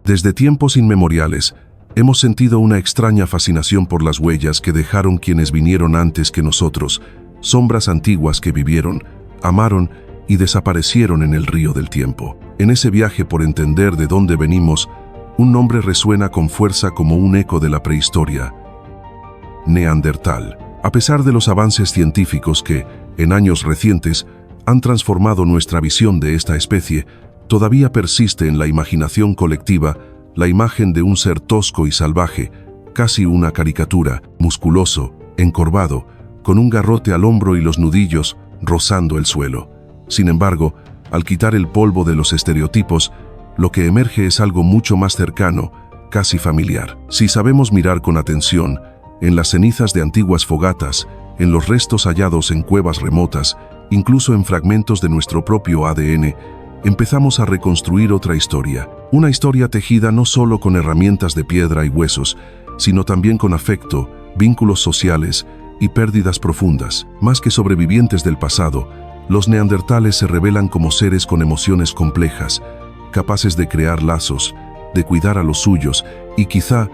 Desde tiempos inmemoriales, hemos sentido una extraña fascinación por las huellas que dejaron quienes vinieron antes que nosotros, sombras antiguas que vivieron, amaron y desaparecieron en el río del tiempo. En ese viaje por entender de dónde venimos, un nombre resuena con fuerza como un eco de la prehistoria: Neandertal. A pesar de los avances científicos que, en años recientes, han transformado nuestra visión de esta especie, todavía persiste en la imaginación colectiva la imagen de un ser tosco y salvaje, casi una caricatura, musculoso, encorvado, con un garrote al hombro y los nudillos rozando el suelo. Sin embargo, al quitar el polvo de los estereotipos, lo que emerge es algo mucho más cercano, casi familiar. Si sabemos mirar con atención, en las cenizas de antiguas fogatas, en los restos hallados en cuevas remotas, incluso en fragmentos de nuestro propio ADN, empezamos a reconstruir otra historia. Una historia tejida no solo con herramientas de piedra y huesos, sino también con afecto, vínculos sociales y pérdidas profundas. Más que sobrevivientes del pasado, los neandertales se revelan como seres con emociones complejas, capaces de crear lazos, de cuidar a los suyos y quizá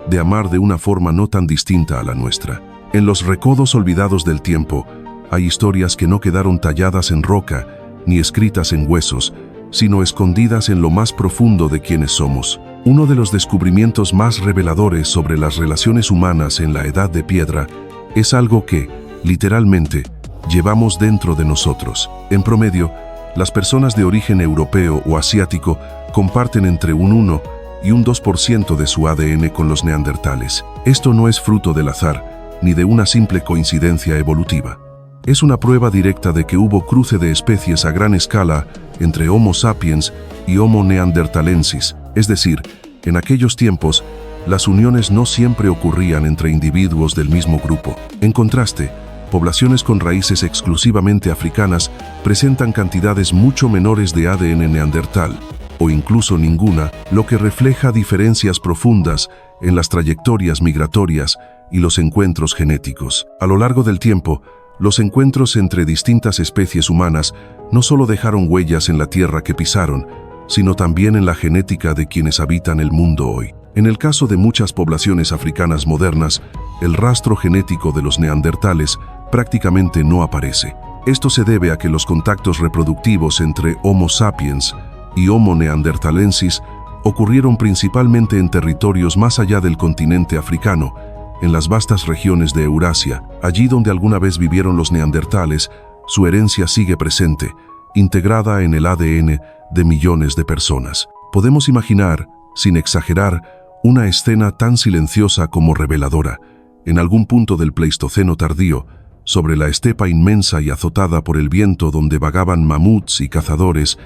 de amar de una forma no tan distinta a la nuestra. En los recodos olvidados del tiempo, hay historias que no quedaron talladas en roca ni escritas en huesos, sino escondidas en lo más profundo de quienes somos. Uno de los descubrimientos más reveladores sobre las relaciones humanas en la Edad de Piedra es algo que, literalmente, llevamos dentro de nosotros. En promedio, las personas de origen europeo o asiático comparten entre un 1 y un 2% de su ADN con los neandertales. Esto no es fruto del azar, ni de una simple coincidencia evolutiva. Es una prueba directa de que hubo cruce de especies a gran escala entre Homo sapiens y Homo neanderthalensis, es decir, en aquellos tiempos, las uniones no siempre ocurrían entre individuos del mismo grupo. En contraste, poblaciones con raíces exclusivamente africanas presentan cantidades mucho menores de ADN neandertal, o incluso ninguna, lo que refleja diferencias profundas en las trayectorias migratorias y los encuentros genéticos. A lo largo del tiempo, los encuentros entre distintas especies humanas no solo dejaron huellas en la tierra que pisaron, sino también en la genética de quienes habitan el mundo hoy. En el caso de muchas poblaciones africanas modernas, el rastro genético de los neandertales prácticamente no aparece. Esto se debe a que los contactos reproductivos entre Homo sapiens y Homo neanderthalensis ocurrieron principalmente en territorios más allá del continente africano, en las vastas regiones de Eurasia. Allí donde alguna vez vivieron los neandertales, su herencia sigue presente, integrada en el ADN de millones de personas. Podemos imaginar, sin exagerar, una escena tan silenciosa como reveladora. En algún punto del Pleistoceno tardío, sobre la estepa inmensa y azotada por el viento donde vagaban mamuts y cazadores,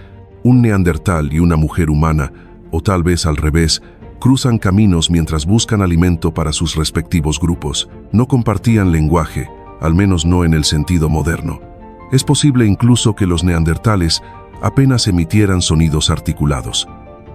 un neandertal y una mujer humana, o tal vez al revés, cruzan caminos mientras buscan alimento para sus respectivos grupos. No compartían lenguaje, al menos no en el sentido moderno. Es posible incluso que los neandertales apenas emitieran sonidos articulados.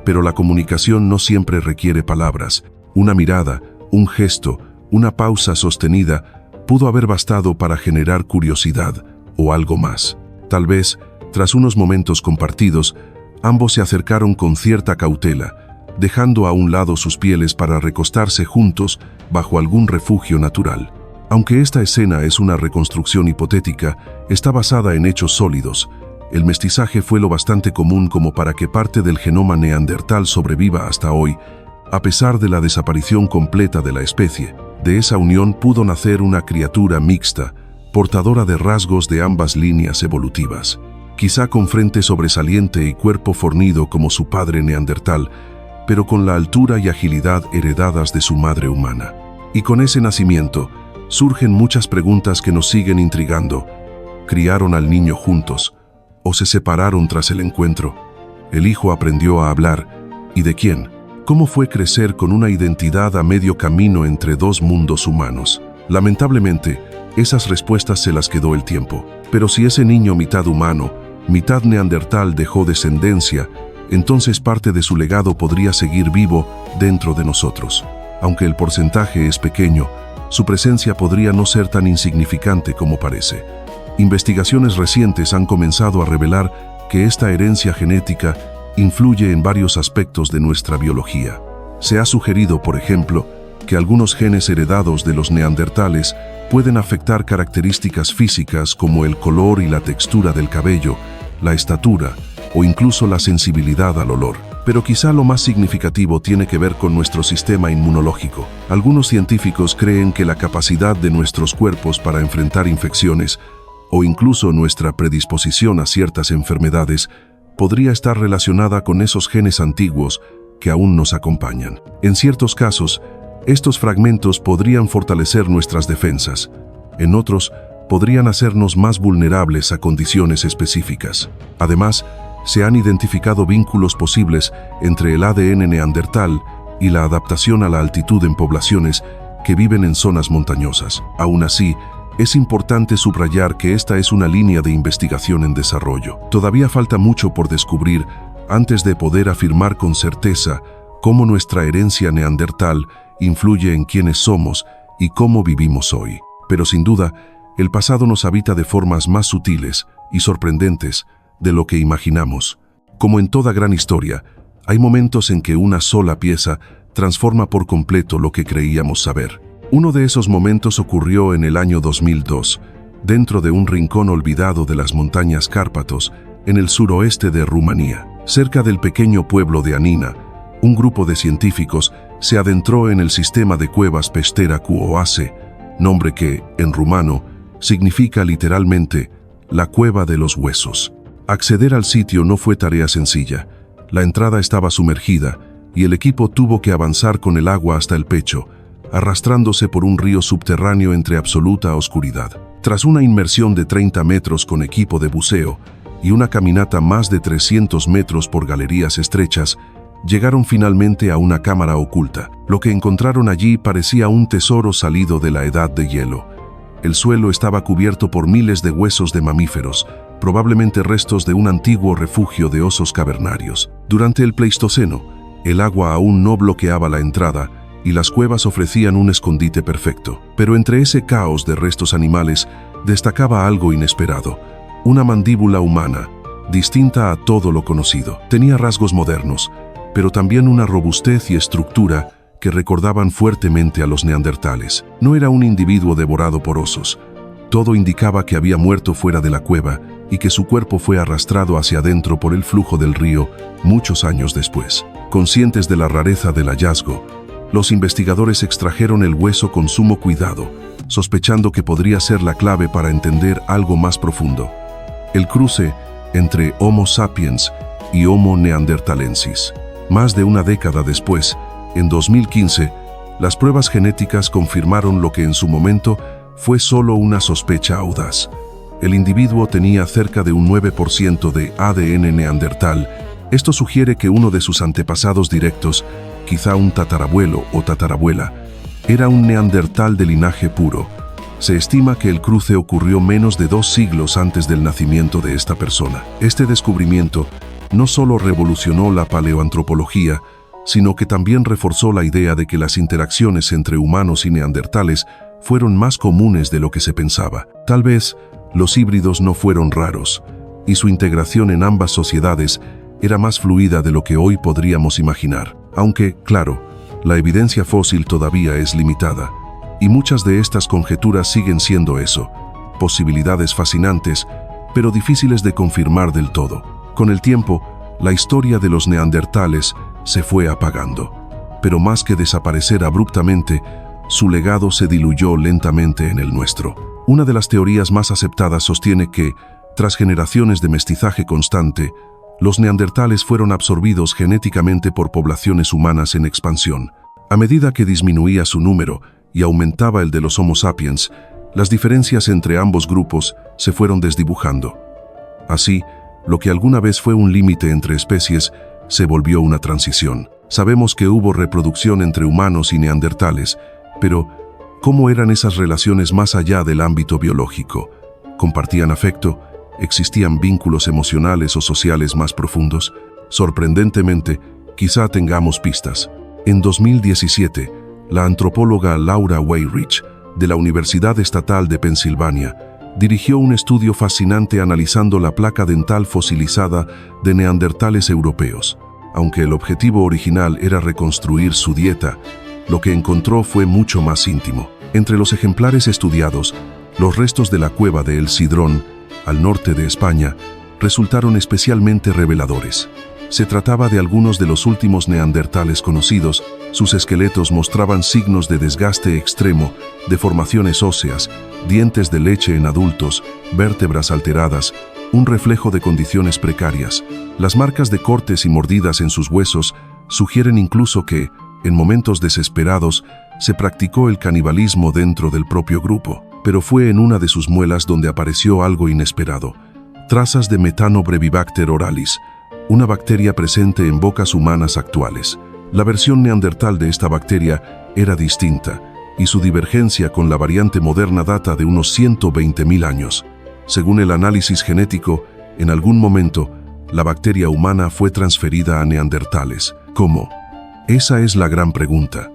Pero la comunicación no siempre requiere palabras. Una mirada, un gesto, una pausa sostenida pudo haber bastado para generar curiosidad o algo más. Tal vez, tras unos momentos compartidos, ambos se acercaron con cierta cautela, dejando a un lado sus pieles para recostarse juntos bajo algún refugio natural. Aunque esta escena es una reconstrucción hipotética, está basada en hechos sólidos. El mestizaje fue lo bastante común como para que parte del genoma neandertal sobreviva hasta hoy, a pesar de la desaparición completa de la especie. De esa unión pudo nacer una criatura mixta, portadora de rasgos de ambas líneas evolutivas. Quizá con frente sobresaliente y cuerpo fornido como su padre neandertal, pero con la altura y agilidad heredadas de su madre humana. Y con ese nacimiento, surgen muchas preguntas que nos siguen intrigando. ¿Criaron al niño juntos? ¿O se separaron tras el encuentro? ¿El hijo aprendió a hablar? ¿Y de quién? ¿Cómo fue crecer con una identidad a medio camino entre dos mundos humanos? Lamentablemente, esas respuestas se las quedó el tiempo. Pero si ese niño mitad humano, mitad neandertal dejó descendencia, entonces parte de su legado podría seguir vivo dentro de nosotros. Aunque el porcentaje es pequeño, su presencia podría no ser tan insignificante como parece. Investigaciones recientes han comenzado a revelar que esta herencia genética influye en varios aspectos de nuestra biología. Se ha sugerido, por ejemplo, que algunos genes heredados de los neandertales pueden afectar características físicas como el color y la textura del cabello, la estatura o incluso la sensibilidad al olor. Pero quizá lo más significativo tiene que ver con nuestro sistema inmunológico. Algunos científicos creen que la capacidad de nuestros cuerpos para enfrentar infecciones o incluso nuestra predisposición a ciertas enfermedades podría estar relacionada con esos genes antiguos que aún nos acompañan. En ciertos casos, estos fragmentos podrían fortalecer nuestras defensas. En otros, podrían hacernos más vulnerables a condiciones específicas. Además, se han identificado vínculos posibles entre el ADN neandertal y la adaptación a la altitud en poblaciones que viven en zonas montañosas. Aún así, es importante subrayar que esta es una línea de investigación en desarrollo. Todavía falta mucho por descubrir antes de poder afirmar con certeza cómo nuestra herencia neandertal influye en quiénes somos y cómo vivimos hoy. Pero sin duda, el pasado nos habita de formas más sutiles y sorprendentes de lo que imaginamos. Como en toda gran historia, hay momentos en que una sola pieza transforma por completo lo que creíamos saber. Uno de esos momentos ocurrió en el año 2002, dentro de un rincón olvidado de las montañas Cárpatos, en el suroeste de Rumanía. Cerca del pequeño pueblo de Anina, un grupo de científicos se adentró en el sistema de cuevas Peștera cu Oase, nombre que, en rumano, significa literalmente la cueva de los huesos. Acceder al sitio no fue tarea sencilla. La entrada estaba sumergida y el equipo tuvo que avanzar con el agua hasta el pecho, arrastrándose por un río subterráneo entre absoluta oscuridad. Tras una inmersión de 30 metros con equipo de buceo y una caminata más de 300 metros por galerías estrechas, llegaron finalmente a una cámara oculta. Lo que encontraron allí parecía un tesoro salido de la edad de hielo. El suelo estaba cubierto por miles de huesos de mamíferos, probablemente restos de un antiguo refugio de osos cavernarios. Durante el Pleistoceno, el agua aún no bloqueaba la entrada y las cuevas ofrecían un escondite perfecto. Pero entre ese caos de restos animales destacaba algo inesperado: una mandíbula humana, distinta a todo lo conocido. Tenía rasgos modernos, pero también una robustez y estructura que recordaban fuertemente a los neandertales. No era un individuo devorado por osos. Todo indicaba que había muerto fuera de la cueva y que su cuerpo fue arrastrado hacia adentro por el flujo del río muchos años después. Conscientes de la rareza del hallazgo, los investigadores extrajeron el hueso con sumo cuidado, sospechando que podría ser la clave para entender algo más profundo: el cruce entre Homo sapiens y Homo neanderthalensis. Más de una década después, en 2015, las pruebas genéticas confirmaron lo que en su momento fue solo una sospecha audaz. El individuo tenía cerca de un 9% de ADN neandertal. Esto sugiere que uno de sus antepasados directos, quizá un tatarabuelo o tatarabuela, era un neandertal de linaje puro. Se estima que el cruce ocurrió menos de 2 siglos antes del nacimiento de esta persona. Este descubrimiento no solo revolucionó la paleoantropología, sino que también reforzó la idea de que las interacciones entre humanos y neandertales fueron más comunes de lo que se pensaba. Tal vez los híbridos no fueron raros, y su integración en ambas sociedades era más fluida de lo que hoy podríamos imaginar. Aunque, claro, la evidencia fósil todavía es limitada, y muchas de estas conjeturas siguen siendo eso: posibilidades fascinantes, pero difíciles de confirmar del todo. Con el tiempo, la historia de los neandertales se fue apagando, pero más que desaparecer abruptamente, su legado se diluyó lentamente en el nuestro. Una de las teorías más aceptadas sostiene que, tras generaciones de mestizaje constante, los neandertales fueron absorbidos genéticamente por poblaciones humanas en expansión. A medida que disminuía su número y aumentaba el de los Homo sapiens, las diferencias entre ambos grupos se fueron desdibujando. Así, lo que alguna vez fue un límite entre especies se volvió una transición. Sabemos que hubo reproducción entre humanos y neandertales, pero ¿cómo eran esas relaciones más allá del ámbito biológico? ¿Compartían afecto? ¿Existían vínculos emocionales o sociales más profundos? Sorprendentemente, quizá tengamos pistas. En 2017, la antropóloga Laura Weyrich, de la Universidad Estatal de Pensilvania, dirigió un estudio fascinante analizando la placa dental fosilizada de neandertales europeos. Aunque el objetivo original era reconstruir su dieta, lo que encontró fue mucho más íntimo. Entre los ejemplares estudiados, los restos de la cueva de El Sidrón, al norte de España, resultaron especialmente reveladores. Se trataba de algunos de los últimos neandertales conocidos. Sus esqueletos mostraban signos de desgaste extremo, deformaciones óseas, dientes de leche en adultos, vértebras alteradas, un reflejo de condiciones precarias. Las marcas de cortes y mordidas en sus huesos sugieren incluso que, en momentos desesperados, se practicó el canibalismo dentro del propio grupo. Pero fue en una de sus muelas donde apareció algo inesperado: trazas de Methanobrevibacter oralis, una bacteria presente en bocas humanas actuales. La versión neandertal de esta bacteria era distinta, y su divergencia con la variante moderna data de unos 120.000 años. Según el análisis genético, en algún momento, la bacteria humana fue transferida a neandertales. ¿Cómo? Esa es la gran pregunta.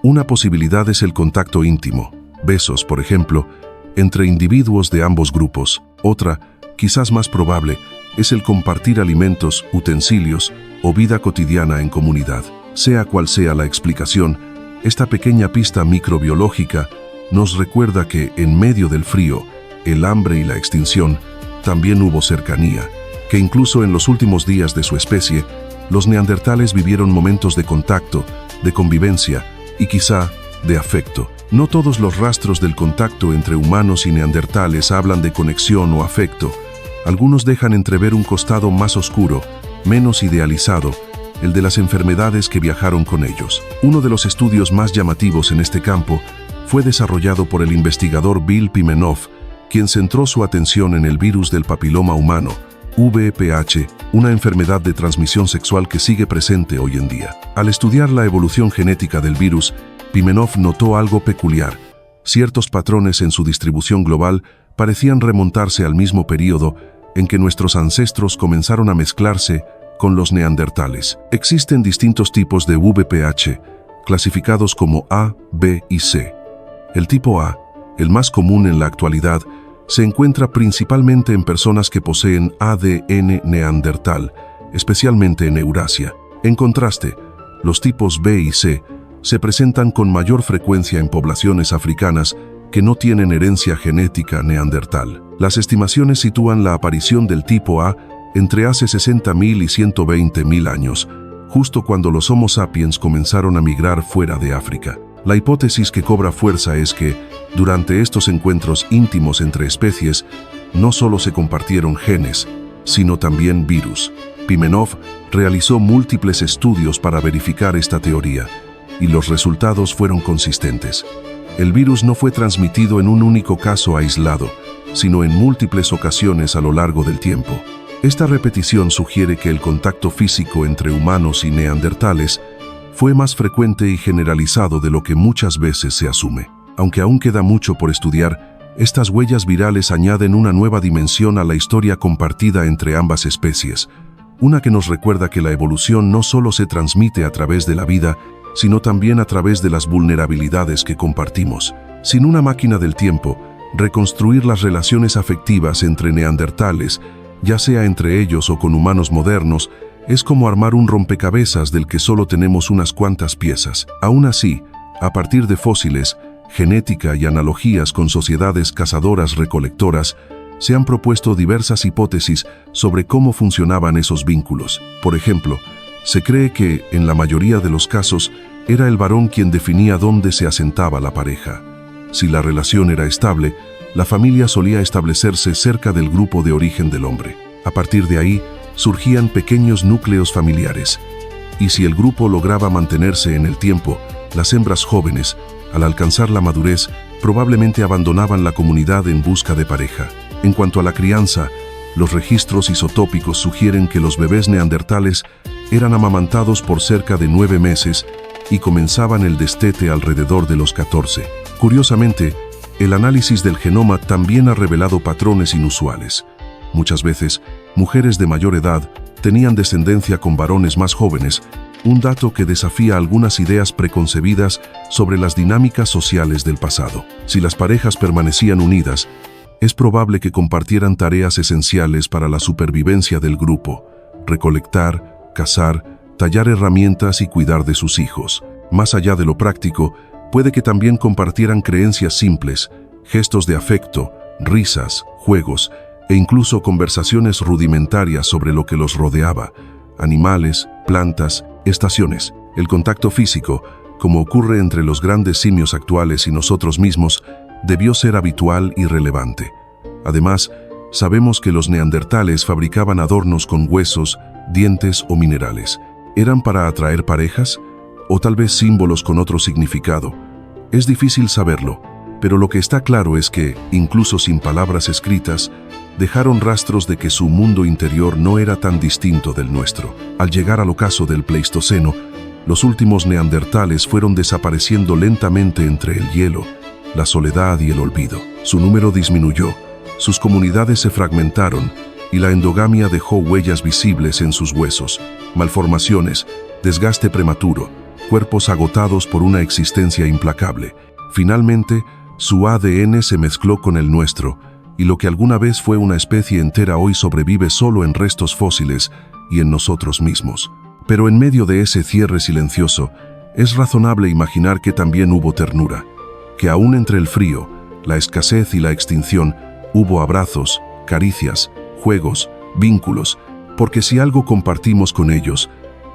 Una posibilidad es el contacto íntimo, besos, por ejemplo, entre individuos de ambos grupos. Otra, quizás más probable, es el compartir alimentos, utensilios o vida cotidiana en comunidad. Sea cual sea la explicación, esta pequeña pista microbiológica nos recuerda que, en medio del frío, el hambre y la extinción, también hubo cercanía, que incluso en los últimos días de su especie, los neandertales vivieron momentos de contacto, de convivencia y quizá de afecto. No todos los rastros del contacto entre humanos y neandertales hablan de conexión o afecto. Algunos dejan entrever un costado más oscuro, menos idealizado, el de las enfermedades que viajaron con ellos. Uno de los estudios más llamativos en este campo fue desarrollado por el investigador Bill Pimenov, quien centró su atención en el virus del papiloma humano, VPH, una enfermedad de transmisión sexual que sigue presente hoy en día. Al estudiar la evolución genética del virus, Pimenov notó algo peculiar. Ciertos patrones en su distribución global parecían remontarse al mismo periodo en que nuestros ancestros comenzaron a mezclarse con los neandertales. Existen distintos tipos de VPH, clasificados como A, B y C. El tipo A, el más común en la actualidad, se encuentra principalmente en personas que poseen ADN neandertal, especialmente en Eurasia. En contraste, los tipos B y C se presentan con mayor frecuencia en poblaciones africanas que no tienen herencia genética neandertal. Las estimaciones sitúan la aparición del tipo A entre hace 60.000 y 120.000 años, justo cuando los Homo sapiens comenzaron a migrar fuera de África. La hipótesis que cobra fuerza es que, durante estos encuentros íntimos entre especies, no solo se compartieron genes, sino también virus. Pimenov realizó múltiples estudios para verificar esta teoría, y los resultados fueron consistentes. El virus no fue transmitido en un único caso aislado, sino en múltiples ocasiones a lo largo del tiempo. Esta repetición sugiere que el contacto físico entre humanos y neandertales fue más frecuente y generalizado de lo que muchas veces se asume. Aunque aún queda mucho por estudiar, estas huellas virales añaden una nueva dimensión a la historia compartida entre ambas especies, una que nos recuerda que la evolución no solo se transmite a través de la vida, sino también a través de las vulnerabilidades que compartimos. Sin una máquina del tiempo, reconstruir las relaciones afectivas entre neandertales, ya sea entre ellos o con humanos modernos, es como armar un rompecabezas del que solo tenemos unas cuantas piezas. Aún así, a partir de fósiles, genética y analogías con sociedades cazadoras-recolectoras, se han propuesto diversas hipótesis sobre cómo funcionaban esos vínculos. Por ejemplo, se cree que, en la mayoría de los casos, era el varón quien definía dónde se asentaba la pareja. Si la relación era estable, la familia solía establecerse cerca del grupo de origen del hombre. A partir de ahí, surgían pequeños núcleos familiares. Y si el grupo lograba mantenerse en el tiempo, las hembras jóvenes, al alcanzar la madurez, probablemente abandonaban la comunidad en busca de pareja. En cuanto a la crianza, los registros isotópicos sugieren que los bebés neandertales eran amamantados por cerca de 9 meses y comenzaban el destete alrededor de los 14. Curiosamente, el análisis del genoma también ha revelado patrones inusuales. Muchas veces, mujeres de mayor edad tenían descendencia con varones más jóvenes, un dato que desafía algunas ideas preconcebidas sobre las dinámicas sociales del pasado. Si las parejas permanecían unidas, es probable que compartieran tareas esenciales para la supervivencia del grupo: recolectar, cazar, tallar herramientas y cuidar de sus hijos. Más allá de lo práctico, puede que también compartieran creencias simples, gestos de afecto, risas, juegos e incluso conversaciones rudimentarias sobre lo que los rodeaba: animales, plantas, estaciones. El contacto físico, como ocurre entre los grandes simios actuales y nosotros mismos, debió ser habitual y relevante. Además, sabemos que los neandertales fabricaban adornos con huesos, dientes o minerales. ¿Eran para atraer parejas? ¿O tal vez símbolos con otro significado? Es difícil saberlo, pero lo que está claro es que, incluso sin palabras escritas, dejaron rastros de que su mundo interior no era tan distinto del nuestro. Al llegar al ocaso del Pleistoceno, los últimos neandertales fueron desapareciendo lentamente entre el hielo, la soledad y el olvido. Su número disminuyó, sus comunidades se fragmentaron y la endogamia dejó huellas visibles en sus huesos: malformaciones, desgaste prematuro, cuerpos agotados por una existencia implacable. Finalmente, su ADN se mezcló con el nuestro, y lo que alguna vez fue una especie entera hoy sobrevive solo en restos fósiles y en nosotros mismos. Pero en medio de ese cierre silencioso, es razonable imaginar que también hubo ternura, que aún entre el frío, la escasez y la extinción, hubo abrazos, caricias, juegos, vínculos, porque si algo compartimos con ellos,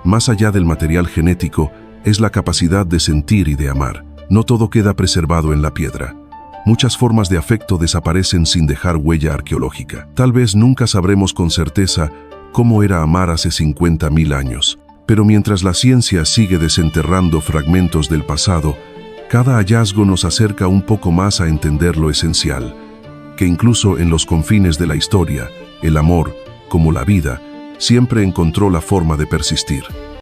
más allá del material genético, es la capacidad de sentir y de amar. No todo queda preservado en la piedra. Muchas formas de afecto desaparecen sin dejar huella arqueológica. Tal vez nunca sabremos con certeza cómo era amar hace 50.000 años. Pero mientras la ciencia sigue desenterrando fragmentos del pasado, cada hallazgo nos acerca un poco más a entender lo esencial: que incluso en los confines de la historia, el amor, como la vida, siempre encontró la forma de persistir.